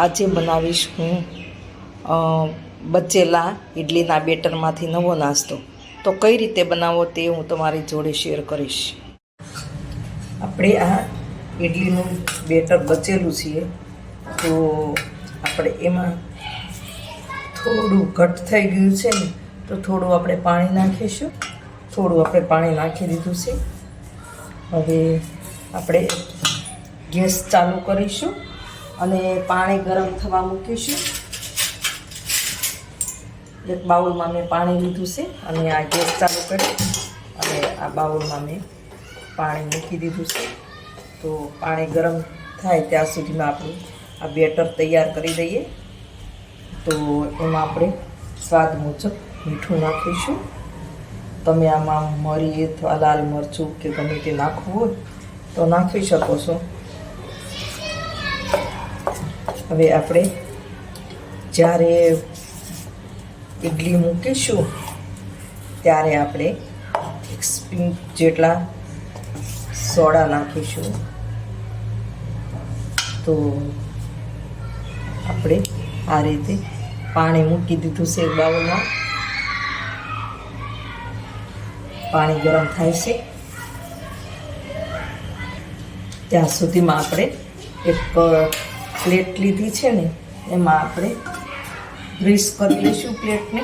આજે બનાવીશ હું બચેલા ઇડલીના બેટરમાંથી નવો નાસ્તો. તો કઈ રીતે બનાવો તે હું તમારી જોડે શેર કરીશ. આપણે આ ઇડલીનું બેટર બચેલું છે, તો આપણે એમાં થોડું ઘટ થઈ ગયું છે ને, તો થોડું આપણે પાણી નાખીશું. થોડું આપણે પાણી નાખી દીધું છે. હવે આપણે ગેસ ચાલુ કરીશું અને પાણી ગરમ થવા મૂકીશું. એક બાઉલમાં મેં પાણી લીધું છે અને આ ગેસ ચાલુ કરી અને આ બાઉલમાં મેં પાણી મૂકી દીધું છે. તો પાણી ગરમ થાય ત્યાં સુધીમાં આપણે આ બેટર તૈયાર કરી દઈએ. તો એમાં આપણે સ્વાદ મુજબ મીઠું નાખીશું. તમે આમાં મરી અથવા લાલ મરચું કે ગમે તે નાખવું હોય તો નાખી શકો છો. હવે આપણે જ્યારે ઇડલી મૂકીશું ત્યારે આપણે 1 સ્પૂન જેટલા સોડા નાખીશું. તો આપણે આ રીતે પાણી મૂકી દીધું છે બાઉલમાં. પાણી ગરમ થાય છે ત્યાં સુધીમાં આપણે એક પ્લેટ લીધી છે ને, એમાં આપણે ગ્રીસ કરી લઈશું પ્લેટને.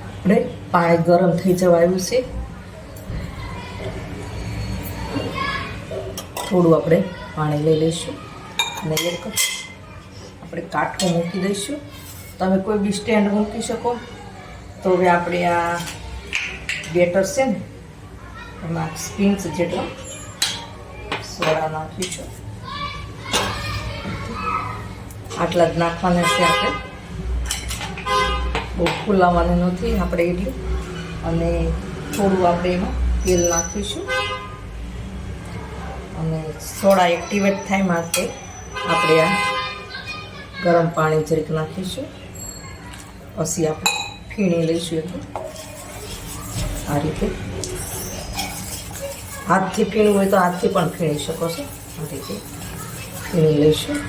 આપણે પાણી ગરમ થઈ જવા આવ્યું છે. થોડું આપણે પાણી લઈ લઈશું અને એક આપણે કાઠું મૂકી દઈશું. તમે કોઈ બી સ્ટેન્ડ મૂકી શકો. તો હવે આપણે આ બેટર છે ને, એમાં સ્પીન્સ જેટલો સોડા નાખીશું. આટલા જ નાખવાના છે. આપણે બહુ ફૂલાવવાની નથી આપણે ઇડલી. અને થોડું આપણે એમાં તેલ નાખીશું અને સોડા એક્ટિવેટ થાય માટે આપણે આ ગરમ પાણી જરીક નાખીશું. પછી આપણે ફીણી લઈશું એટલું. આ રીતે હાથથી ફીણવું હોય તો હાથથી પણ ફીણી શકો છો. આ રીતે ફીણી લઈશું.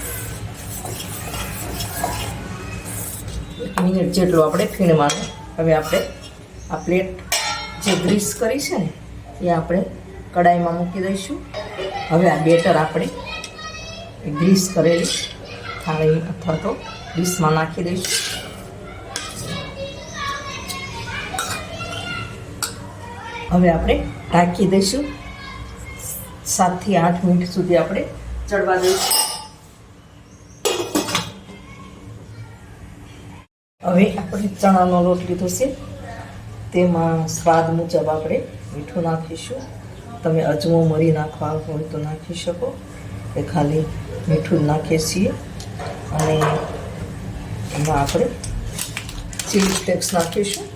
1 મિનિટ જેટલું આપણે ફીણવાનું. હવે આપણે આ પ્લેટ જે ગ્રીસ કરી છે ને, એ આપણે કડાઈમાં મૂકી દઈશું. હવે આ બેટર આપણે ગ્રીસ કરેલી થાળી અથવા તો ડીશમાં નાખી દઈશું. હવે આપણે ઢાંકી દઈશું. 7 થી 8 મિનિટ સુધી આપણે ચડવા દઈશું. હવે આપણે ચણાનો લોટ લીધો છે, તેમાં સ્વાદ મુજબ આપણે મીઠું નાખીશું. તમે અજમો મરી નાખવા હોય તો નાખી શકો. એ ખાલી મીઠું જ નાખીએ છીએ. અને એમાં આપણે ચીલી ફ્લેક્સ નાખીશું.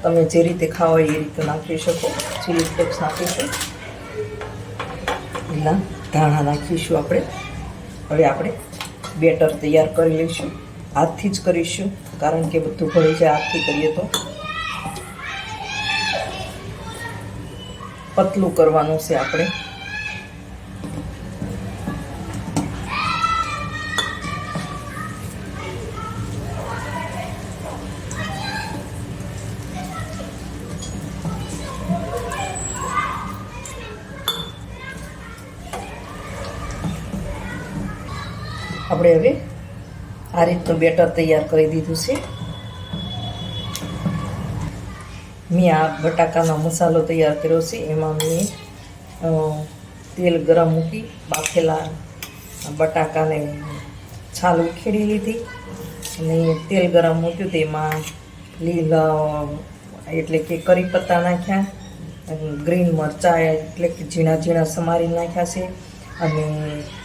તમે જે રીતે ખાઓ એ રીતે નાખી શકો. ચીલી ફ્લેક્સ નાખીશું. લીલા ધાણા નાખીશું આપણે. હવે આપણે બેટર તૈયાર કરી લઈશું. હાથથી જ કરીશું, કારણ કે બધું ભળી જાય. હાથથી કરીએ તો પતલું કરવાનું છે આપણે. આપણે હવે આ રીતનું બેટર તૈયાર કરી દીધું છે. મેં આ બટાકાનો મસાલો તૈયાર કર્યો છે. એમાં મેં તેલ ગરમ મૂકી બાફેલા બટાકાને છાલ ઉખેડી લીધી અને તેલ ગરમ મૂક્યું. તેમાં લીલા એટલે કે કરી પત્તા નાખ્યા, ગ્રીન મરચાં એટલે કે ઝીણા ઝીણા સમારી નાખ્યા છે, અને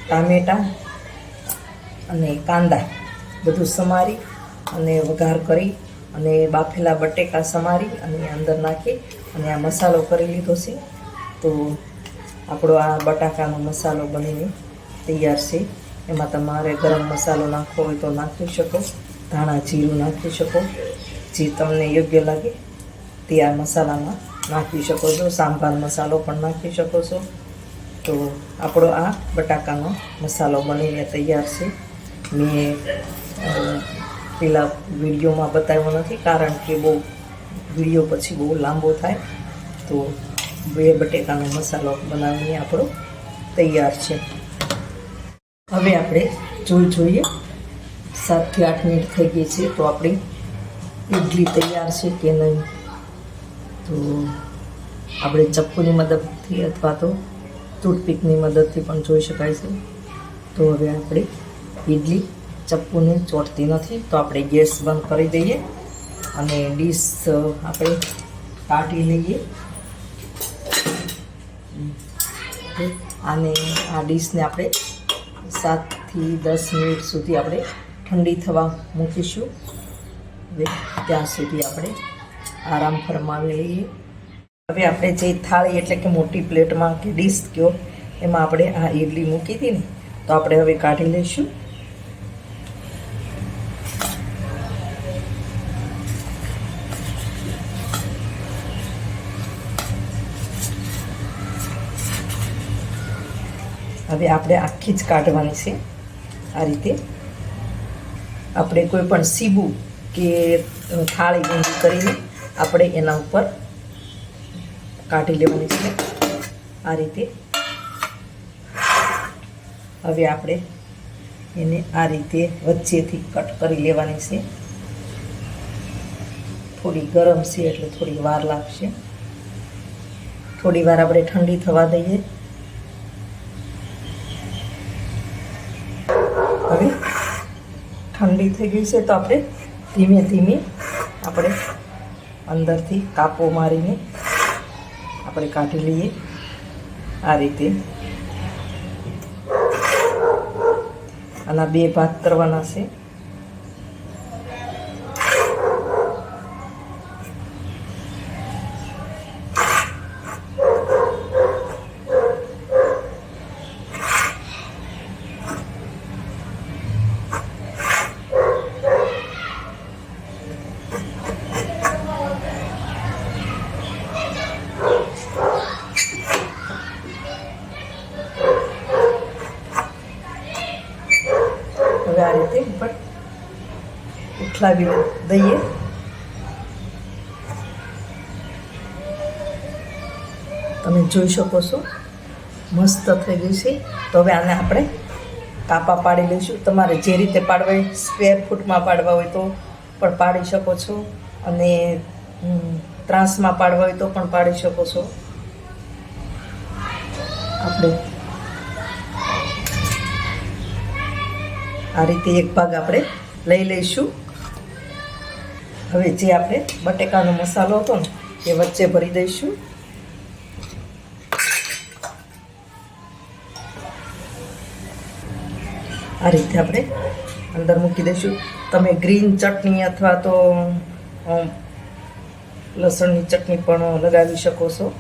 ટામેટાં અને કાંદા બધું સમારી અને વઘાર કરી અને બાફેલા બટેકા સમારી અને અંદર નાખી અને આ મસાલો કરી લીધો છે. તો આપણો આ બટાકાનો મસાલો બનીને તૈયાર છે. એમાં તમારે ગરમ મસાલો નાખવો હોય તો નાખી શકો. ધાણા જીરું નાખી શકો. જે તમને યોગ્ય લાગે તે આ મસાલામાં નાખી શકો છો, સાંભાર મસાલો પણ નાખી શકો છો. તો આપણો આ બટાકાનો મસાલો બનીને તૈયાર છે. મેં પેલા વિડીયોમાં બતાવ્યો નથી, કારણ કે વિડીયો પછી બહુ લાંબો થાય. તો બે બટેકાનો મસાલો બનાવીને આપણો તૈયાર છે. હવે આપણે જોઈએ 7 થી 8 મિનિટ થઈ ગઈ છે, તો આપણી ઇડલી તૈયાર છે કે નહીં. તો આપણે ચપ્પુની મદદથી અથવા તો ટૂથપીકની મદદથી પણ જોઈ શકાય છે. તો હવે આપણે ઇડલી ચપ્પુને ચોટતી નથી, તો આપણે ગેસ બંધ કરી દઈએ અને ડીશ આપણે કાઢી લઈએ. અને આ ડીશને આપણે 7 થી 10 મિનિટ સુધી આપણે ઠંડી થવા મૂકીશું. હવે ત્યાં સુધી આપણે આરામ ફરમાવી લઈએ. હવે આપણે જે થાળી એટલે કે મોટી પ્લેટમાં કે ડીશ કયો એમાં આપણે આ ઇડલી મૂકી હતી ને, તો આપણે હવે કાઢી લઈશું. હવે આપણે આખી જ કાઢવાની છે. આ રીતે આપણે કોઈ પણ સીબું કે થાળી ઊંધી કરીને આપણે એના ઉપર કાઢી લેવાની છે આ રીતે. હવે આપણે એને આ રીતે વચ્ચેથી કટ કરી લેવાની છે. થોડી ગરમ છે એટલે થોડી વાર લાગશે. થોડી વાર આપણે ઠંડી થવા દઈએ. હવે ઠંડી થઈ ગઈ છે, તો આપણે ધીમે ધીમે આપણે અંદરથી કાપો મારીને આપણે કાઢી લઈએ. આ રીતે આના 2 ભાગ કરવાના છે. હવે આ રીતે ઉપર ઉઠલાવી દઈએ. તમે જોઈ શકો છો મસ્ત થઈ ગઈ છે. તો હવે આને આપણે કાપા પાડી લઈશું. તમારે જે રીતે પાડવા હોય, સ્ક્વેર ફૂટમાં પાડવા હોય તો પણ પાડી શકો છો, અને ત્રાસમાં પાડવા હોય તો પણ પાડી શકો છો. આપણે આ રીતે એક ભાગ આપણે લઈ લઈશું. હવે જે આપણે બટેકાનો મસાલો હતો ને એ વચ્ચે ભરી દઈશું. આ રીતે આપણે અંદર મૂકી દઈશું. તમે ગ્રીન ચટણી અથવા તો લસણની ચટણી પણ લગાવી શકો છો.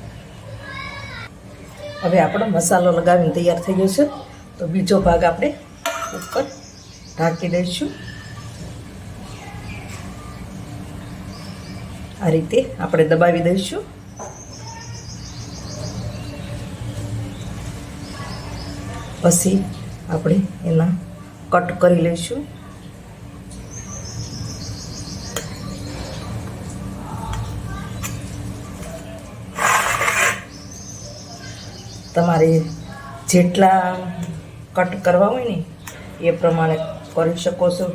હવે આપણો મસાલો લગાવીને તૈયાર થઈ ગયો છે. તો બીજો ભાગ આપણે ઉપર ઢાંકી દઈશું. આ રીતે આપણે દબાવી દઈશું. પછી આપણે એના કટ કરી લઈશું. તમારે જેટલા કટ કરવા હોય ને એ પ્રમાણે કરી શકો છો.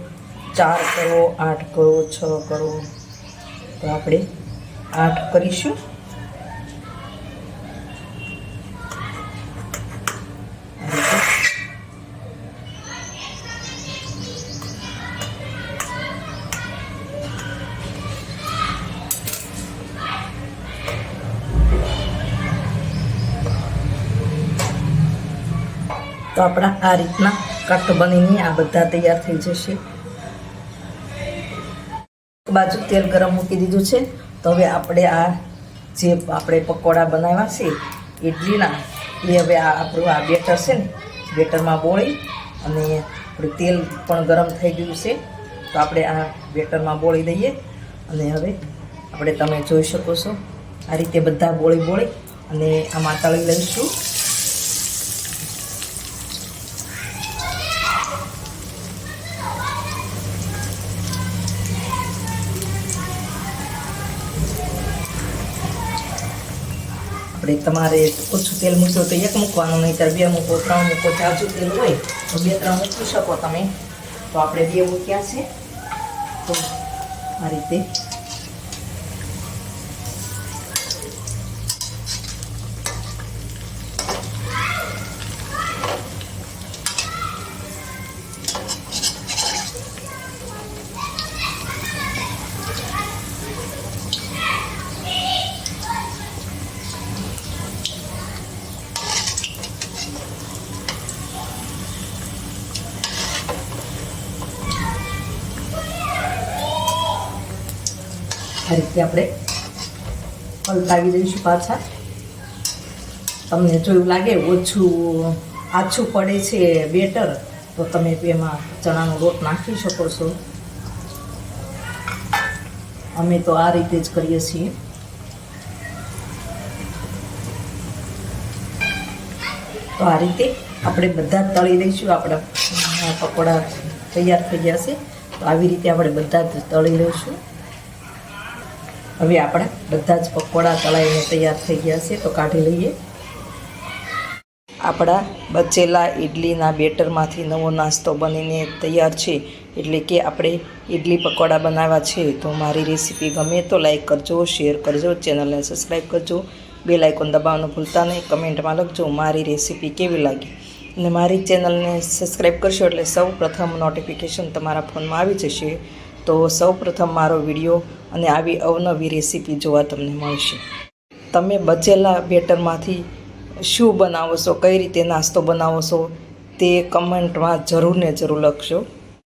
4 કરો, 8 કરો, 6 કરો. તો આપણે 8 કરીશું. તો આપણા આ રીતના કટ બનીને આ બધા તૈયાર થઈ જશે. બાજુ તેલ ગરમ મૂકી દીધું છે. તો હવે આપણે આ જે આપણે પકોડા બનાવ્યા છે ઇડલીના, એ હવે આપણું આ બેટર છે ને, બેટરમાં બોળી અને આપણું તેલ પણ ગરમ થઈ ગયું છે. તો આપણે આ બેટરમાં બોળી દઈએ. અને હવે આપણે તમે જોઈ શકો છો આ રીતે બધા બોળી અને આમાં તળી લઈશું. આપણે તમારે ઓછું તેલ મૂક્યું તો એક મૂકવાનું, નહીં ત્યારે 2 મૂકો, 3 મૂકો. જાજુ તેલ હોય તો 2-3 મૂકી શકો તમે. તો આપણે 2 મૂક્યા છે. તો આ રીતે આપણે પલટાવી દઈશું પાછા. તમને જો એવું લાગે ઓછું આછું પડે છે બેટર તો તમે એમાં ચણાનો લોટ નાખી શકો છો. અમે તો આ રીતે જ કરીએ છીએ. તો આ રીતે આપણે બધા જ તળી લઈશું. આપણા પકોડા તૈયાર થઈ ગયા છે. તો આવી રીતે આપણે બધા જ તળી લઈશું. હવે આપણા બધા જ પકોડા તળાઈને તૈયાર થઈ ગયા છે. તો કાઢી લઈએ. આપણા બચેલા ઇડલીના બેટરમાંથી નવો નાસ્તો બનીને તૈયાર છે. એટલે કે આપણે ઇડલી પકોડા બનાવ્યા છે. તો મારી રેસીપી ગમે તો લાઈક કરજો, શેર કરજો, ચેનલને સબસ્ક્રાઈબ કરજો, બેલ આઇકોન દબાવવાનું ભૂલતા નહીં. કમેન્ટમાં લખજો મારી રેસીપી કેવી લાગી. અને મારી ચેનલને સબસ્ક્રાઈબ કરશો એટલે સૌ પ્રથમ નોટિફિકેશન તમારા ફોનમાં આવી જશે. તો સૌ પ્રથમ મારો વિડીયો અને આવી અવનવી રેસીપી જોવા તમને મળશે. તમે બચેલા બેટરમાંથી શું બનાવો છો, કઈ રીતે નાસ્તો બનાવો છો તે કમેન્ટમાં જરૂર ને જરૂર લખજો.